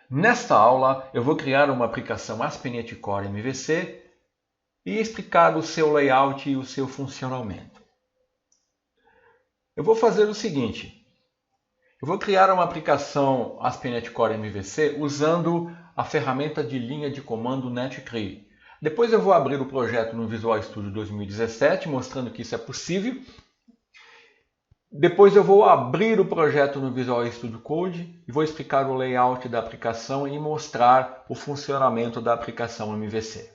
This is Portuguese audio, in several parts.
Nesta aula eu vou criar uma aplicação ASP.NET Core MVC e explicar o seu layout e o seu funcionamento. Eu vou fazer o seguinte, eu vou criar uma aplicação ASP.NET Core MVC usando a ferramenta de linha de comando netcli. Depois eu vou abrir o projeto no Visual Studio 2017, mostrando que isso é possível. Depois eu vou abrir o projeto no Visual Studio Code e vou explicar o layout da aplicação e mostrar o funcionamento da aplicação MVC.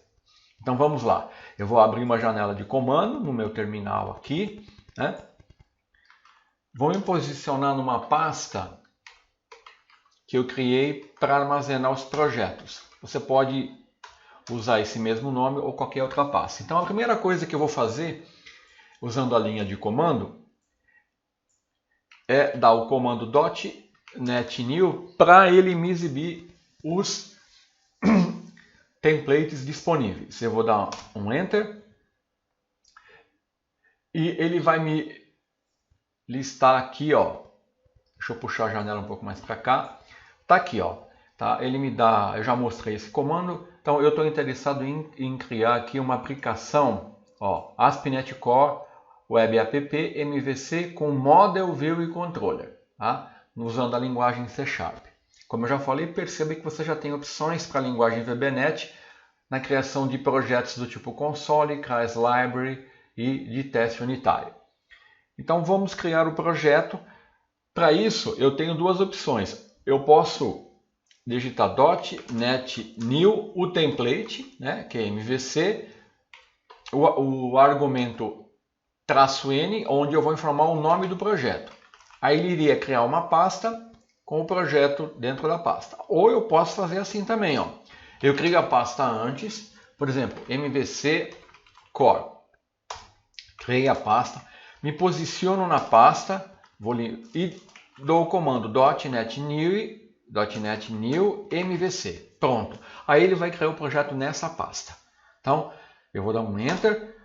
Então vamos lá. Eu vou abrir uma janela de comando no meu terminal aqui, né? Vou me posicionar numa pasta que eu criei para armazenar os projetos. Você pode usar esse mesmo nome ou qualquer outra pasta. Então a primeira coisa que eu vou fazer, usando a linha de comando, é dar o comando .NET-new para ele me exibir os templates disponíveis. Eu vou dar um Enter e ele vai me listar aqui, ó. Deixa eu puxar a janela um pouco mais para cá. Tá aqui, ó. Tá? Ele me dá, eu já mostrei esse comando. Então eu estou interessado em criar aqui uma aplicação, ó, ASP.NET Core Web App MVC com Model, View e Controller, tá? Usando a linguagem C#. Como eu já falei, perceba que você já tem opções para a linguagem VBNet na criação de projetos do tipo console, class library e de teste unitário. Então vamos criar o projeto. Para isso eu tenho duas opções. Eu posso digitar .NET-new, o template, né, que é MVC, o argumento -n, onde eu vou informar o nome do projeto. Aí ele iria criar uma pasta com o projeto dentro da pasta. Ou eu posso fazer assim também, ó. Eu crio a pasta antes, por exemplo, MVC Core. Criei a pasta, me posiciono na pasta e dou o comando .NET-new MVC. Pronto. Aí ele vai criar o projeto nessa pasta. Então, eu vou dar um Enter.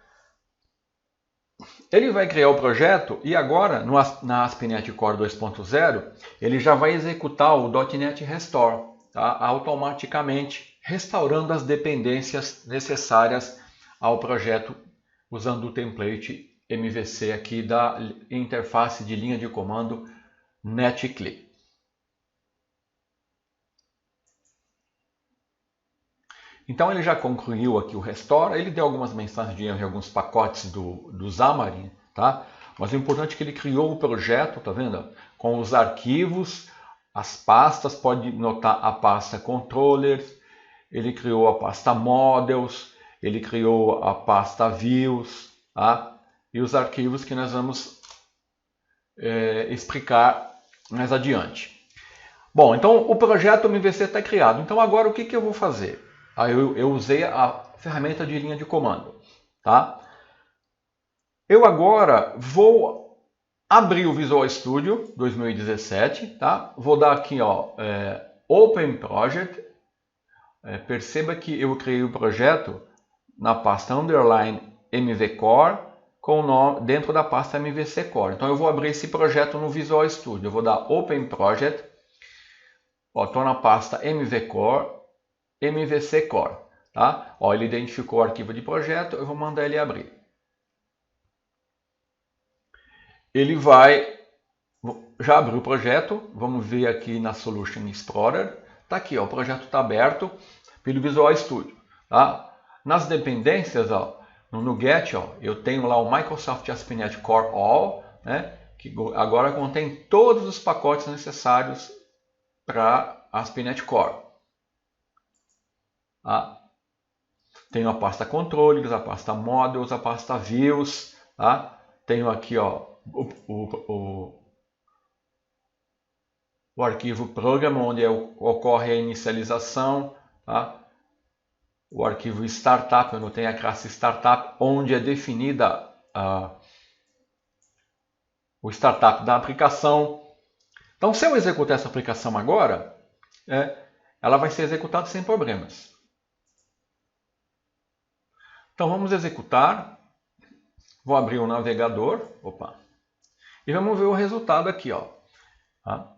Ele vai criar o projeto e agora, na ASP.NET Core 2.0, ele já vai executar o .NET Restore, tá? Automaticamente, restaurando as dependências necessárias ao projeto, usando o template MVC aqui da interface de linha de comando netcli. Então ele já concluiu aqui o restore, ele deu algumas mensagens de erro em alguns pacotes do Xamarin, tá? Mas o importante é que ele criou o projeto, tá vendo? Com os arquivos, as pastas, pode notar a pasta controllers, ele criou a pasta models, ele criou a pasta views, tá? E os arquivos que nós vamos explicar mais adiante. Bom, então o projeto MVC está criado. Então agora o que eu vou fazer? Aí eu usei a ferramenta de linha de comando, tá? Eu agora vou abrir o Visual Studio 2017, tá? Vou dar aqui, ó, Open Project. Perceba que eu criei o projeto na pasta underline MV Core com o nome dentro da pasta MVC Core. Então eu vou abrir esse projeto no Visual Studio. Eu vou dar Open Project. Estou na pasta MV Core. MVC Core, tá? Ó, ele identificou o arquivo de projeto, eu vou mandar ele abrir. Ele vai, já abriu o projeto, vamos ver aqui na Solution Explorer, tá aqui, ó, o projeto está aberto pelo Visual Studio, tá? Nas dependências, ó, no NuGet, ó, eu tenho lá o Microsoft ASP.NET Core All, né? Que agora contém todos os pacotes necessários para ASP.NET Core. Tá? Tenho a pasta Controllers, a pasta Models, a pasta Views. Tá? Tenho aqui, ó, o arquivo Program, onde ocorre a inicialização. Tá? O arquivo Startup, eu não tenho a classe Startup, onde é definida o Startup da aplicação. Então, se eu executar essa aplicação agora, ela vai ser executada sem problemas. Então vamos executar, vou abrir o navegador, e vamos ver o resultado aqui, ó. Tá?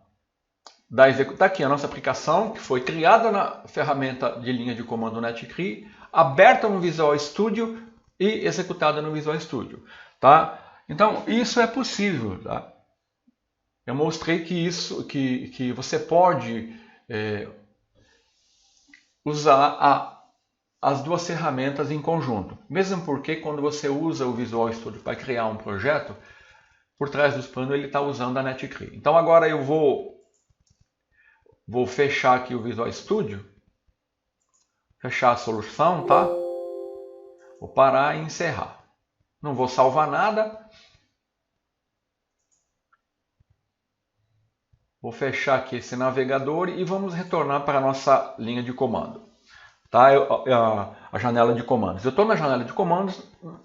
Está aqui a nossa aplicação, que foi criada na ferramenta de linha de comando NetCree, aberta no Visual Studio e executada no Visual Studio. Tá? Então, isso é possível. Tá? Eu mostrei que você pode usar as duas ferramentas em conjunto. Mesmo porque quando você usa o Visual Studio para criar um projeto, por trás dos panos ele está usando a NetCree. Então agora eu vou fechar aqui o Visual Studio, fechar a solução, tá? Vou parar e encerrar. Não vou salvar nada. Vou fechar aqui esse navegador e vamos retornar para a nossa linha de comando. Tá? A janela de comandos. Eu estou na janela de comandos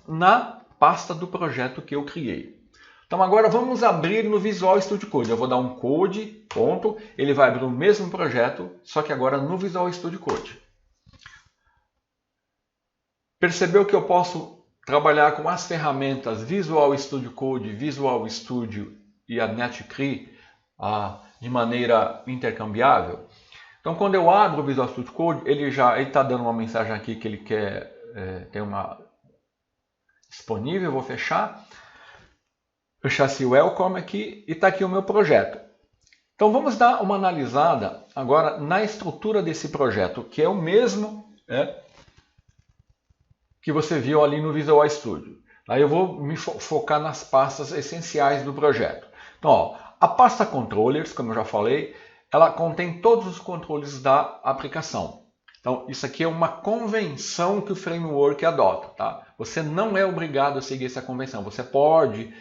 na pasta do projeto que eu criei. Então agora vamos abrir no Visual Studio Code. Eu vou dar um code, ponto, ele vai abrir o mesmo projeto, só que agora no Visual Studio Code. Percebeu que eu posso trabalhar com as ferramentas Visual Studio Code, Visual Studio e a NetCree de maneira intercambiável? Então quando eu abro o Visual Studio Code, ele está dando uma mensagem aqui que ele quer ter uma disponível, eu vou fechar. Fechar esse welcome aqui e está aqui o meu projeto. Então vamos dar uma analisada agora na estrutura desse projeto, que é o mesmo que você viu ali no Visual Studio. Aí eu vou me focar nas pastas essenciais do projeto. Então, ó, a pasta Controllers, como eu já falei, ela contém todos os controles da aplicação. Então, isso aqui é uma convenção que o framework adota. Tá? Você não é obrigado a seguir essa convenção. Você pode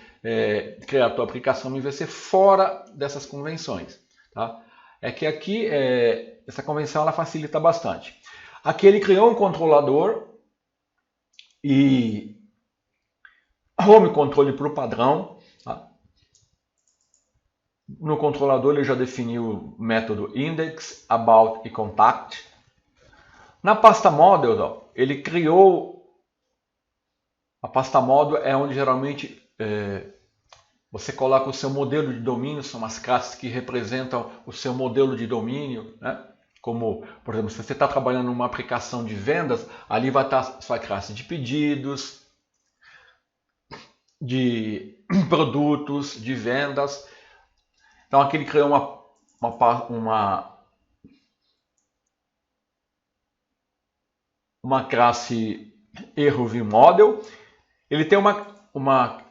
criar a sua aplicação e vai ser fora dessas convenções. Tá? É que aqui essa convenção ela facilita bastante. Aqui ele criou um controlador e home controle para o padrão. Tá? No controlador ele já definiu o método index, about e contact. Na pasta models, ó, ele criou a pasta model é onde geralmente você coloca o seu modelo de domínio, são as classes que representam o seu modelo de domínio, né? Como, por exemplo, se você está trabalhando numa aplicação de vendas, ali vai estar a sua classe de pedidos, de produtos, de vendas. Então aqui ele criou uma classe erro vModel. Ele tem uma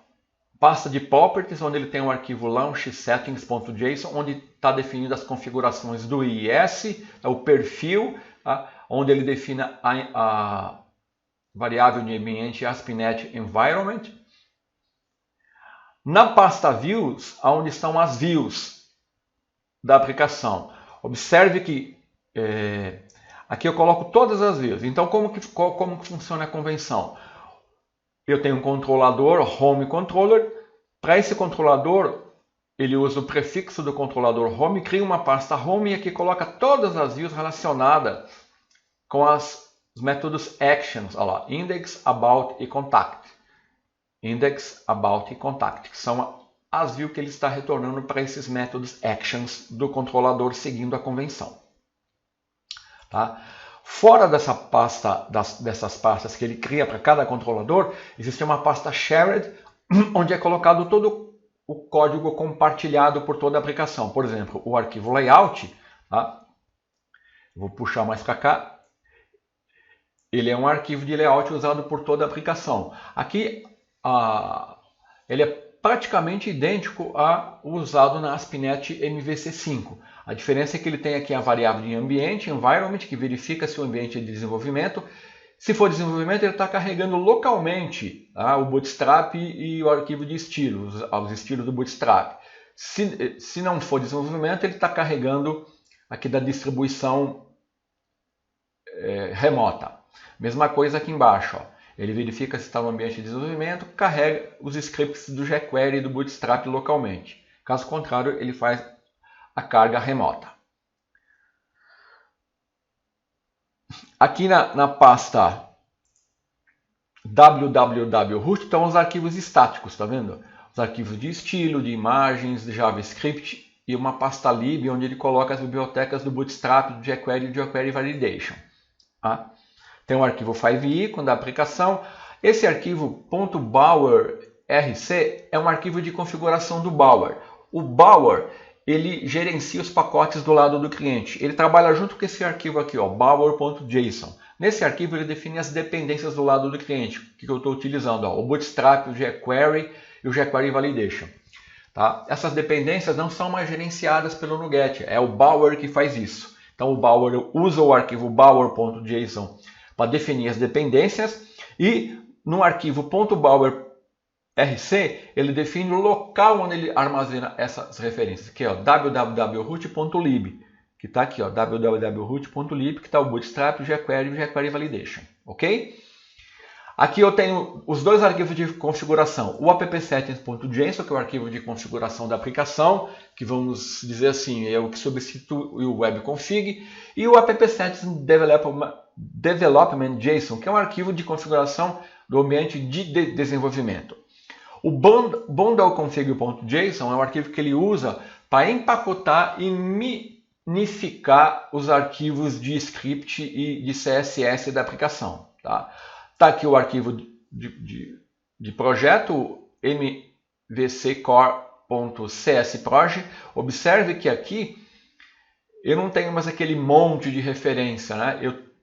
pasta de properties, onde ele tem um arquivo launch settings.json, onde está definido as configurações do IIS, o perfil, tá? Onde ele define a variável de ambiente ASP.NET Environment. Na pasta Views, onde estão as views da aplicação. Observe que aqui eu coloco todas as views. Então, como que funciona a convenção? Eu tenho um controlador, home controller. Para esse controlador, ele usa o prefixo do controlador home, cria uma pasta home e aqui coloca todas as views relacionadas com os métodos actions, olha lá, index, about e contact. Index, about e contact, que são as views que ele está retornando para esses métodos actions do controlador seguindo a convenção. Tá? Fora dessa pasta, dessas pastas que ele cria para cada controlador, existe uma pasta shared, onde é colocado todo o código compartilhado por toda a aplicação. Por exemplo, o arquivo layout, tá? Vou puxar mais para cá. Ele é um arquivo de layout usado por toda a aplicação. Aqui, ele é praticamente idêntico ao usado na ASP.NET MVC5. A diferença é que ele tem aqui a variável de ambiente, environment, que verifica se o ambiente é de desenvolvimento. Se for desenvolvimento, ele está carregando localmente, tá, o Bootstrap e o arquivo de estilos, os estilos do Bootstrap. Se não for desenvolvimento, ele está carregando aqui da distribuição remota. Mesma coisa aqui embaixo. Ó. Ele verifica se está no ambiente de desenvolvimento, carrega os scripts do jQuery e do Bootstrap localmente. Caso contrário, ele faz a carga remota. Aqui na pasta www.root estão os arquivos estáticos, tá vendo? Os arquivos de estilo, de imagens, de JavaScript e uma pasta lib onde ele coloca as bibliotecas do Bootstrap, do jQuery e do jQuery Validation. Tá? Tem um arquivo 5e da aplicação. Esse arquivo .bower.rc é um arquivo de configuração do Bower. O Bower ele gerencia os pacotes do lado do cliente. Ele trabalha junto com esse arquivo aqui, bower.json. Nesse arquivo ele define as dependências do lado do cliente, que eu estou utilizando, o Bootstrap, o jQuery e o jQuery Validation. Tá? Essas dependências não são mais gerenciadas pelo NuGet, é o Bower que faz isso. Então o Bower usa o arquivo bower.json para definir as dependências e no arquivo .bower.rc ele define o local onde ele armazena essas referências, que é www.root.lib, que está aqui, www.root.lib, que está o Bootstrap, o jQuery e o jQuery Validation, ok? Aqui eu tenho os dois arquivos de configuração, o appsettings.json, que é o arquivo de configuração da aplicação, que vamos dizer assim, é o que substitui o webconfig, e o appsettings.development.json, que é um arquivo de configuração do ambiente de desenvolvimento. O bundleconfig.json é um arquivo que ele usa para empacotar e minificar os arquivos de script e de CSS da aplicação. Tá aqui o arquivo de projeto mvccore.csproj. Observe que aqui eu não tenho mais aquele monte de referência, né?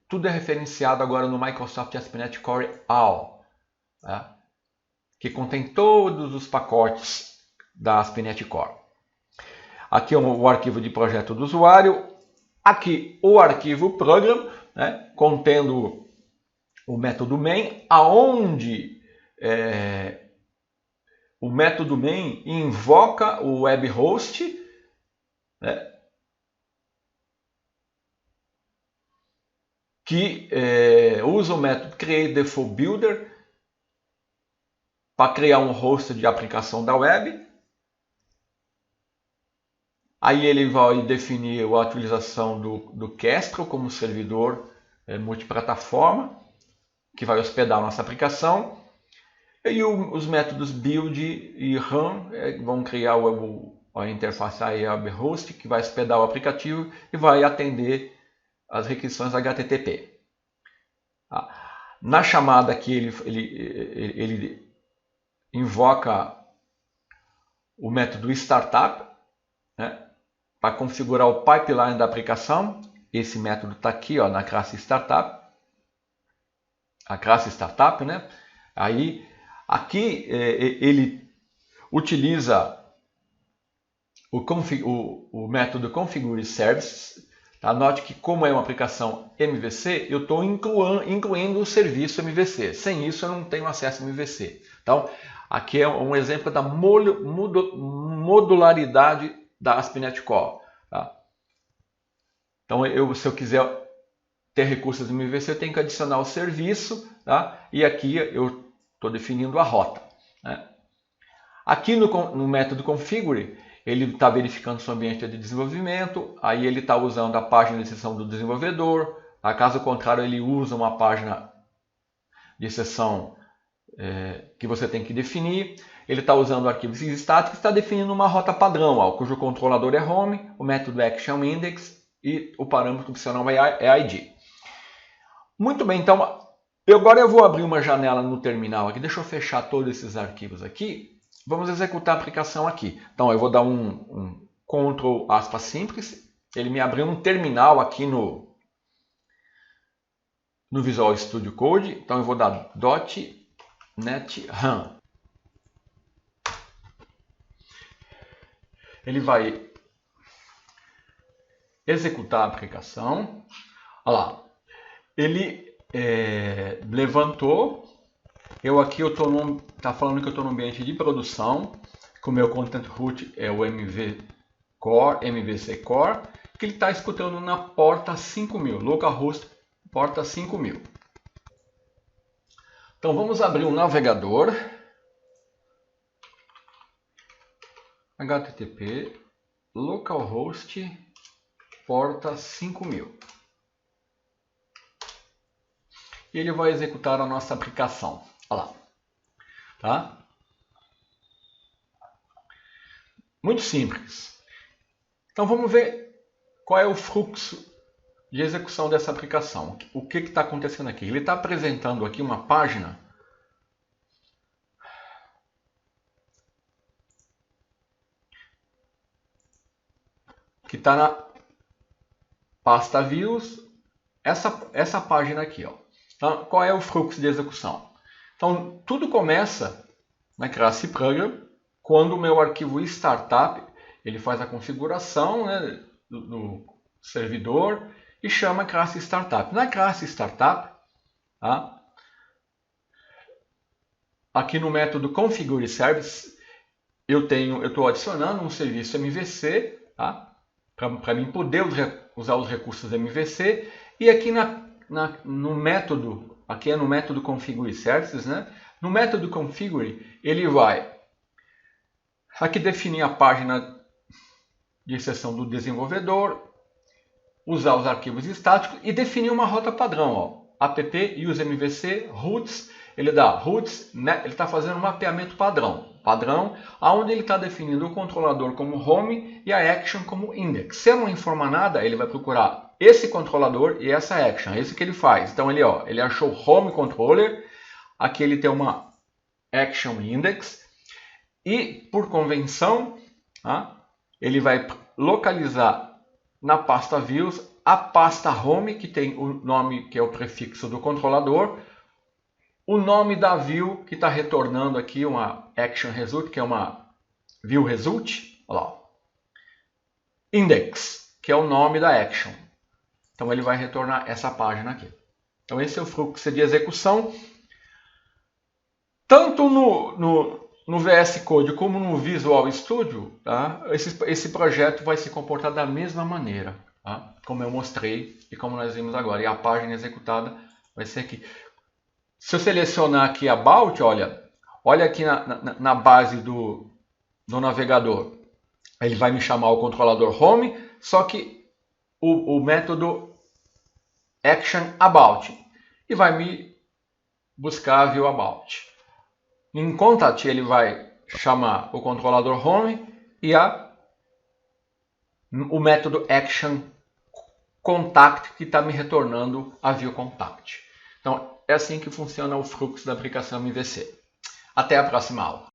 Tudo é referenciado agora no Microsoft ASP.NET Core All, tá? Que contém todos os pacotes da ASP.NET Core. Aqui é o arquivo de projeto do usuário. Aqui o arquivo program, né, contendo o método main, aonde o método main invoca o web host, né, que usa o método createDefaultBuilder para criar um host de aplicação da web. Aí ele vai definir a utilização do Kestrel como servidor multiplataforma, que vai hospedar a nossa aplicação. E os métodos build e run vão criar a interface web host, que vai hospedar o aplicativo e vai atender as requisições HTTP. Na chamada aqui ele invoca o método startup, né, para configurar o pipeline da aplicação. Esse método está aqui, na classe startup. A classe startup, né? Aí, aqui ele utiliza o método configure service. Tá? Note que como é uma aplicação MVC, eu estou incluindo o serviço MVC. Sem isso eu não tenho acesso ao MVC. Então, aqui é um exemplo da modularidade da ASP.NET Core. Tá? Então, se eu quiser ter recursos do MVC, eu tenho que adicionar o serviço, tá? E aqui eu estou definindo a rota. Né? Aqui no método configure, ele está verificando seu ambiente de desenvolvimento, aí ele está usando a página de exceção do desenvolvedor, tá? Caso contrário, ele usa uma página de exceção que você tem que definir. Ele está usando arquivos estáticos e está definindo uma rota padrão, cujo controlador é home, o método actionIndex e o parâmetro opcional é ID. Muito bem, então agora eu vou abrir uma janela no terminal aqui. Deixa eu fechar todos esses arquivos aqui. Vamos executar a aplicação aqui. Então eu vou dar um Ctrl aspas simples. Ele me abriu um terminal aqui no Visual Studio Code. Então eu vou dar .NET Run. Ele vai executar a aplicação. Olha lá. Ele levantou. Tá falando que eu estou no ambiente de produção. Que o meu Content Root é o MVC Core. Que ele está escutando na porta 5000. Localhost porta 5000. Então vamos abrir um navegador. HTTP localhost porta 5000. E ele vai executar a nossa aplicação. Olha lá. Tá? Muito simples. Então vamos ver qual é o fluxo de execução dessa aplicação. O que está acontecendo aqui? Ele está apresentando aqui uma página que está na pasta Views, essa página aqui. Ó. Então, qual é o fluxo de execução? Então, tudo começa na classe Program, quando o meu arquivo Startup, ele faz a configuração, né, do servidor e chama a classe Startup. Na classe Startup, tá, aqui no método Configure Service, eu estou adicionando um serviço MVC, tá, para mim poder usar os recursos MVC. E aqui no método, aqui é no método Configure Services, né? No método Configure, ele vai aqui definir a página de sessão do desenvolvedor, usar os arquivos estáticos e definir uma rota padrão. Ó. App use MVC routes, ele dá routes, né? Ele está fazendo um mapeamento padrão, onde ele está definindo o controlador como home e a action como index. Se eu não informar nada, ele vai procurar esse controlador e essa action, é isso que ele faz. Então ele achou home controller, aqui ele tem uma action index e por convenção, tá? Ele vai localizar na pasta views a pasta home, que tem o nome que é o prefixo do controlador, o nome da view que está retornando aqui uma action result, que é uma view result, olha lá, index, que é o nome da action. Então ele vai retornar essa página aqui. Então esse é o fluxo de execução. Tanto no VS Code como no Visual Studio, tá? Esse projeto vai se comportar da mesma maneira, tá? Como eu mostrei e como nós vimos agora. E a página executada vai ser aqui. Se eu selecionar aqui About, olha aqui na base do navegador. Ele vai me chamar o controlador Home, só que o método Action About. E vai me buscar a View About. Em Contact, ele vai chamar o controlador Home e o método Action Contact, que está me retornando a View Contact. Então, é assim que funciona o fluxo da aplicação MVC. Até a próxima aula.